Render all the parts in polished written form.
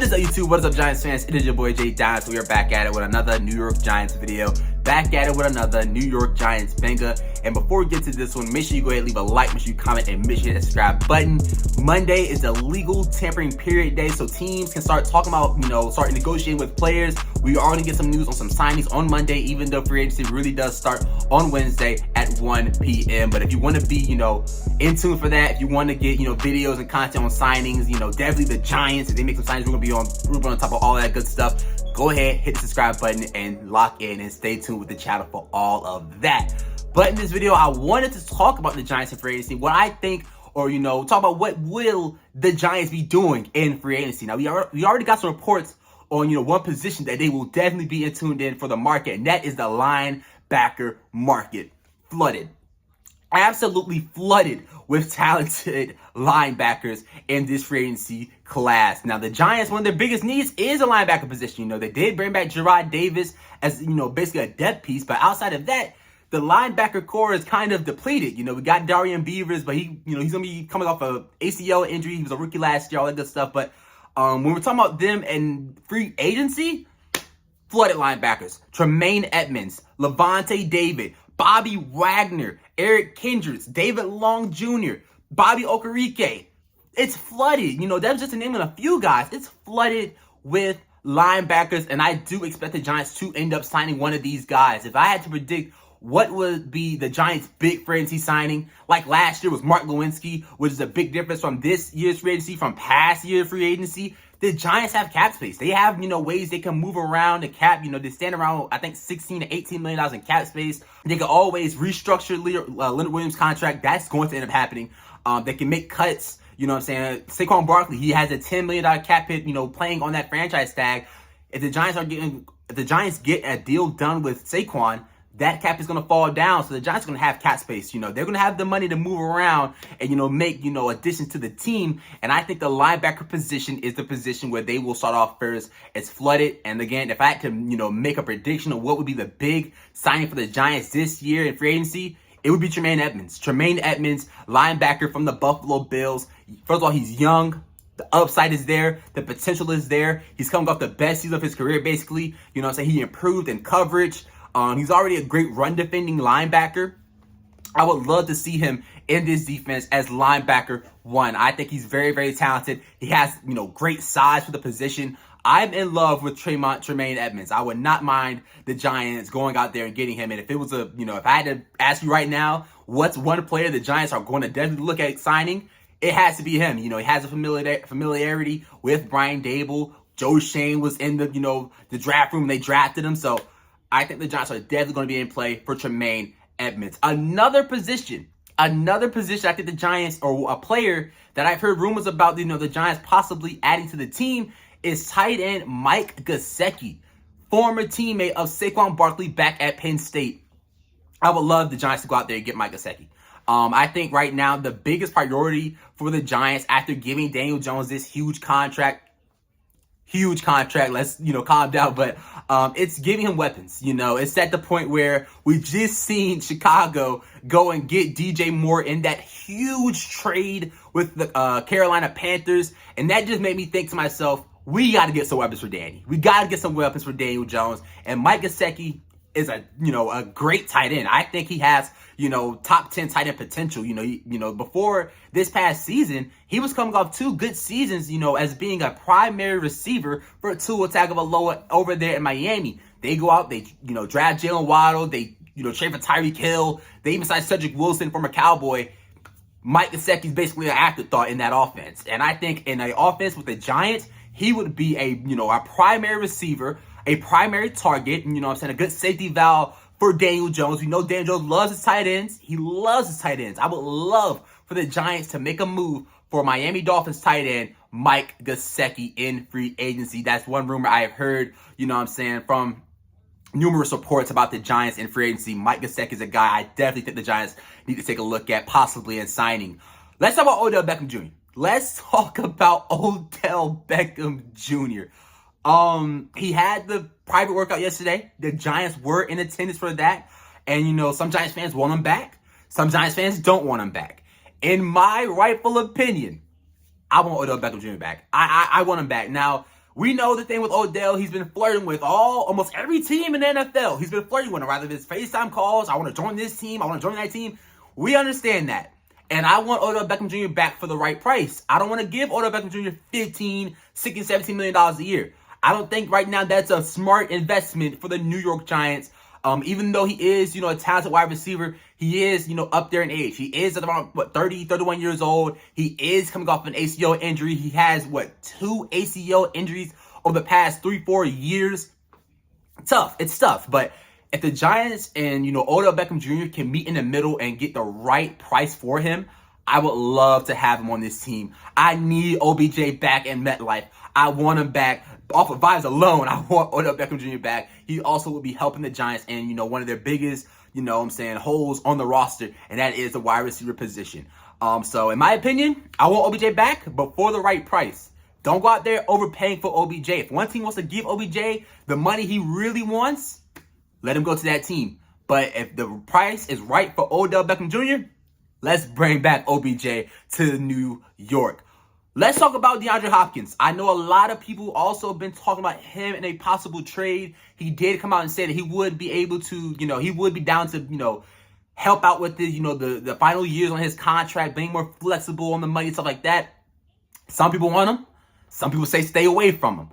What is up, YouTube? What is up, Giants fans? It is your boy Jay Giants. We are back at it with another New York Giants video. Back at it with another New York Giants banger. And before we get to this one, make sure you go ahead and leave a like, make sure you comment, and make sure you hit the subscribe button. Monday is the legal tampering period day, so teams can start talking about, start negotiating with players. We are going to get some news on some signings on Monday, even though free agency really does start on Wednesday at 1 p.m. But if you want to be, in tune for that, if you want to get, videos and content on signings, definitely the Giants, if they make some signings, we're going to be on top of all that good stuff. Go ahead, hit the subscribe button, and lock in and stay tuned with the channel for all of that. But in this video, I wanted to talk about the Giants in free agency, what I think, or talk about what will the Giants be doing in free agency. Now, we already got some reports on one position that they will definitely be tuned in for the market, and that is the linebacker market. Flooded. Absolutely flooded with talented linebackers in this free agency class. Now, the Giants, one of their biggest needs is a linebacker position. They did bring back Jarrad Davis as, basically a depth piece. But outside of that, the linebacker core is kind of depleted. We got Darian Beavers, but he's going to be coming off a ACL injury. He was a rookie last year, all that good stuff. But when we're talking about them and free agency, flooded linebackers. Tremaine Edmunds, Levante David, Bobby Wagner, Eric Kendricks, David Long Jr., Bobby Okereke. It's flooded. That's just to name a few guys. It's flooded with linebackers, and I do expect the Giants to end up signing one of these guys. If I had to predict what would be the Giants' big free agency signing, like last year was Mark Lewinsky, which is a big difference from this year's free agency, from past year's free agency. The Giants have cap space. They have, ways they can move around the cap. They stand around, I think, $16 to $18 million in cap space. They can always restructure Leonard Williams' contract. That's going to end up happening. They can make cuts. Saquon Barkley, he has a $10 million cap hit, playing on that franchise tag. If the Giants get a deal done with Saquon, that cap is going to fall down, so the Giants are going to have cap space. They're going to have the money to move around and, make, additions to the team. And I think the linebacker position is the position where they will start off first. It's flooded. And again, if I had to, make a prediction of what would be the big signing for the Giants this year in free agency, it would be Tremaine Edmunds. Tremaine Edmunds, linebacker from the Buffalo Bills. First of all, he's young. The upside is there. The potential is there. He's coming off the best season of his career, basically. He improved in coverage. He's already a great run defending linebacker. I would love to see him in this defense as linebacker one. I think he's very, very talented. He has, great size for the position. I'm in love with Tremaine Edmunds. I would not mind the Giants going out there and getting him. And if it was if I had to ask you right now, what's one player the Giants are going to definitely look at signing, it has to be him. He has a familiarity with Brian Dable. Joe Shane was in the draft room. They drafted him. So I think the Giants are definitely going to be in play for Tremaine Edmunds. Another position I think the Giants, or a player that I've heard rumors about, the Giants possibly adding to the team, is tight end Mike Gesicki, former teammate of Saquon Barkley back at Penn State. I would love the Giants to go out there and get Mike Gesicki. I think right now the biggest priority for the Giants, after giving Daniel Jones this huge contract, let's, calm down, but it's giving him weapons. It's at the point where we just seen Chicago go and get DJ Moore in that huge trade with the Carolina Panthers, and that just made me think to myself, we got to get some weapons for Danny. We got to get some weapons for Daniel Jones, and Mike Gesicki is a great tight end. I think he has top 10 tight end potential. Before this past season, he was coming off 2 good seasons, as being a primary receiver for Tua Tagovailoa over there in Miami. They go out, they draft Jalen Waddle, they trade for Tyreek Hill, they even signed Cedric Wilson, former Cowboy. Mike Gesicki is basically an afterthought in that offense, and I think in an offense with the Giants, he would be a primary receiver, a primary target, a good safety valve for Daniel Jones. We know Daniel Jones loves his tight ends. He loves his tight ends. I would love for the Giants to make a move for Miami Dolphins tight end Mike Gesicki in free agency. That's one rumor I have heard, from numerous reports about the Giants in free agency. Mike Gesicki is a guy I definitely think the Giants need to take a look at, possibly in signing. Let's talk about Odell Beckham Jr. Let's talk about Odell Beckham Jr. He had the private workout yesterday. The Giants were in attendance for that. And, some Giants fans want him back. Some Giants fans don't want him back. In my rightful opinion, I want Odell Beckham Jr. back. I want him back. Now, We know the thing with Odell, he's been flirting with almost every team in the NFL. He's been flirting with them, rather his FaceTime calls. I want to join this team. I want to join that team. We understand that. And I want Odell Beckham Jr. back for the right price. I don't want to give Odell Beckham Jr. $15, $16, $17 million a year. I don't think right now that's a smart investment for the New York Giants. Even though he is, a talented wide receiver, he is, up there in age. He is at around, 30, 31 years old. He is coming off an ACL injury. He has, 2 ACL injuries over the past 3-4 years. Tough. It's tough. But if the Giants and, Odell Beckham Jr. can meet in the middle and get the right price for him, I would love to have him on this team. I need OBJ back in MetLife. I want him back. Off of vibes alone, I want Odell Beckham Jr. back. He also will be helping the Giants in, one of their biggest, holes on the roster, and that is the wide receiver position. So in my opinion, I want OBJ back, but for the right price. Don't go out there overpaying for OBJ. If one team wants to give OBJ the money he really wants, let him go to that team. But if the price is right for Odell Beckham Jr., let's bring back OBJ to New York. Let's talk about DeAndre Hopkins. I know a lot of people also been talking about him in a possible trade. He did come out and say that he would be able to, he would be down to, help out with the final years on his contract, being more flexible on the money, stuff like that. Some people want him. Some people say stay away from him.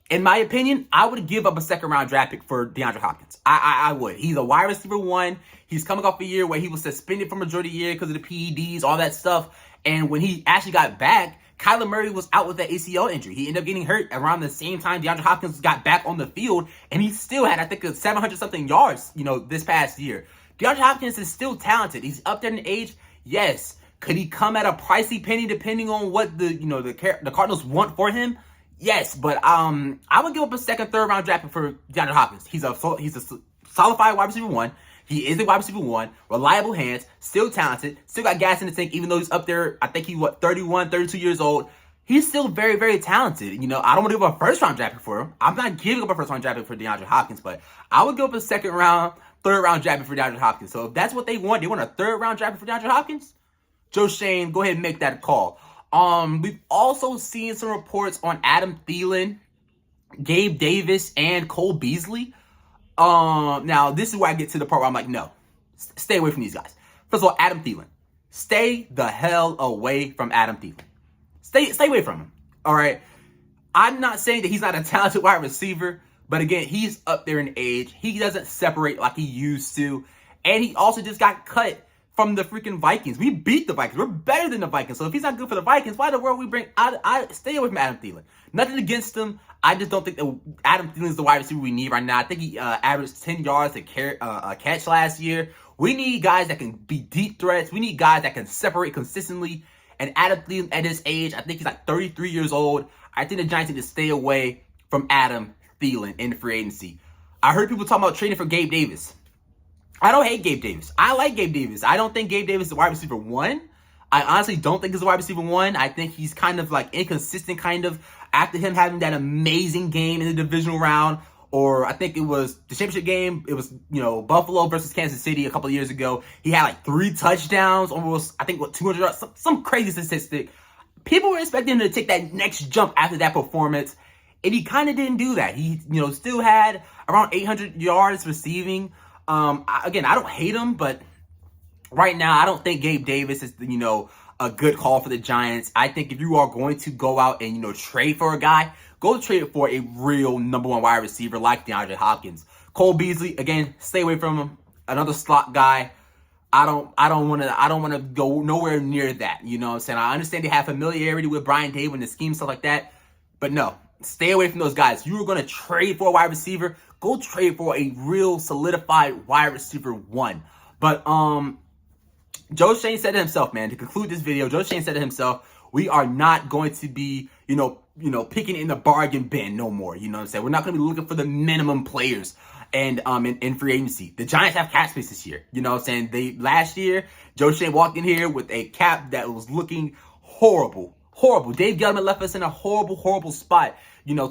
In my opinion, I would give up a second-round draft pick for DeAndre Hopkins. I would. He's a wide receiver 1. He's coming off a year where he was suspended for majority of the year because of the PEDs, all that stuff. And when he actually got back, Kyler Murray was out with that ACL injury. He ended up getting hurt around the same time DeAndre Hopkins got back on the field, and he still had, I think, 700-something yards, this past year. DeAndre Hopkins is still talented. He's up there in age, yes. Could he come at a pricey penny depending on what the Cardinals want for him? Yes, but I would give up a second, third round draft pick for DeAndre Hopkins. He's a solidified wide receiver 1. He is a wide receiver 1, reliable hands, still talented, still got gas in the tank, even though he's up there, I think he's 31, 32 years old. He's still very, very talented. I don't want to give up a first-round draft pick for him. I'm not giving up a first-round draft pick for DeAndre Hopkins, but I would give up a second-round, third-round draft pick for DeAndre Hopkins. So if that's what they want a third-round draft pick for DeAndre Hopkins, Joe Shane, go ahead and make that call. We've also seen some reports on Adam Thielen, Gabe Davis, and Cole Beasley. Now this is where I get to the part where I'm like, no, stay away from these guys. First of all, Adam Thielen. Stay the hell away from Adam Thielen. Stay away from him. All right. I'm not saying that he's not a talented wide receiver, but again, he's up there in age. He doesn't separate like he used to. And he also just got cut from the freaking Vikings. We beat the Vikings. We're better than the Vikings. So if he's not good for the Vikings, why the world we bring? I stay away from Adam Thielen. Nothing against him. I just don't think that Adam Thielen is the wide receiver we need right now. I think he averaged 10 yards a catch last year. We need guys that can be deep threats. We need guys that can separate consistently. And Adam Thielen at his age, I think he's 33 years old. I think the Giants need to stay away from Adam Thielen in the free agency. I heard people talking about trading for Gabe Davis. I don't hate Gabe Davis. I like Gabe Davis. I don't think Gabe Davis is a wide receiver 1. I honestly don't think he's a wide receiver 1. I think he's kind of inconsistent after him having that amazing game in the divisional round, or I think it was the championship game. It was, Buffalo versus Kansas City a couple of years ago. He had 3 touchdowns, almost, I think, 200 yards, some crazy statistic. People were expecting him to take that next jump after that performance, and he kind of didn't do that. He, still had around 800 yards receiving. Again, I don't hate him, but right now, I don't think Gabe Davis is, a good call for the Giants. I think if you are going to go out and, trade for a guy, go trade for a real number 1 wide receiver like DeAndre Hopkins. Cole Beasley, again, stay away from him. Another slot guy. I don't want to go nowhere near that. You know what I'm saying? I understand they have familiarity with Brian Dable and the scheme, stuff like that. But no, stay away from those guys. You were going to trade for a wide receiver, go trade for a real solidified wide receiver 1. But Joe Shane said to himself, man, to conclude this video, Joe Shane said to himself, we are not going to be, picking in the bargain bin no more. You know what I'm saying? We're not going to be looking for the minimum players and in free agency. The Giants have cap space this year. You know what I'm saying? Last year, Joe Shane walked in here with a cap that was looking horrible. Horrible. Dave Gettleman left us in a horrible spot,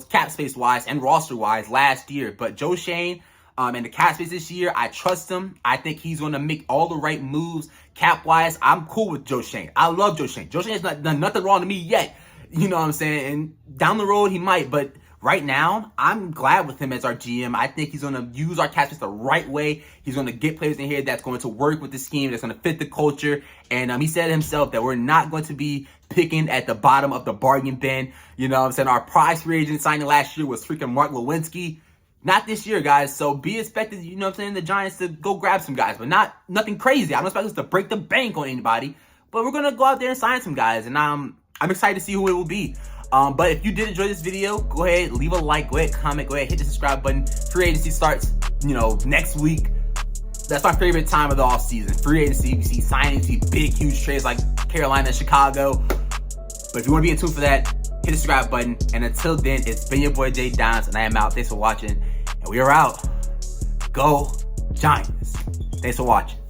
cap space wise and roster wise last year. But Joe Shane, and the cap space this year, I trust him. I think he's going to make all the right moves cap-wise. I'm cool with Joe Shane. I love Joe Shane. Joe Shane has not done nothing wrong to me yet. You know what I'm saying? And down the road, he might. But right now, I'm glad with him as our GM. I think he's going to use our cap space the right way. He's going to get players in here that's going to work with the scheme, that's going to fit the culture. And he said himself that we're not going to be picking at the bottom of the bargain bin. You know what I'm saying? Our prize free agent signing last year was freaking Mark Lewinsky. Not this year, guys. So be expected, you know what I'm saying, the Giants to go grab some guys, but nothing crazy. I don't expect us to break the bank on anybody, but we're going to go out there and sign some guys. And I'm excited to see who it will be. But if you did enjoy this video, go ahead, leave a like, go ahead, comment, go ahead, hit the subscribe button. Free agency starts, you know, next week. That's my favorite time of the off season. Free agency, you see signings, you see big, huge trades like Carolina, Chicago. But if you want to be in tune for that, hit the subscribe button. And until then, it's been your boy Jay Dons, and I am out. Thanks for watching, and we are out. Go Giants. Thanks for watching.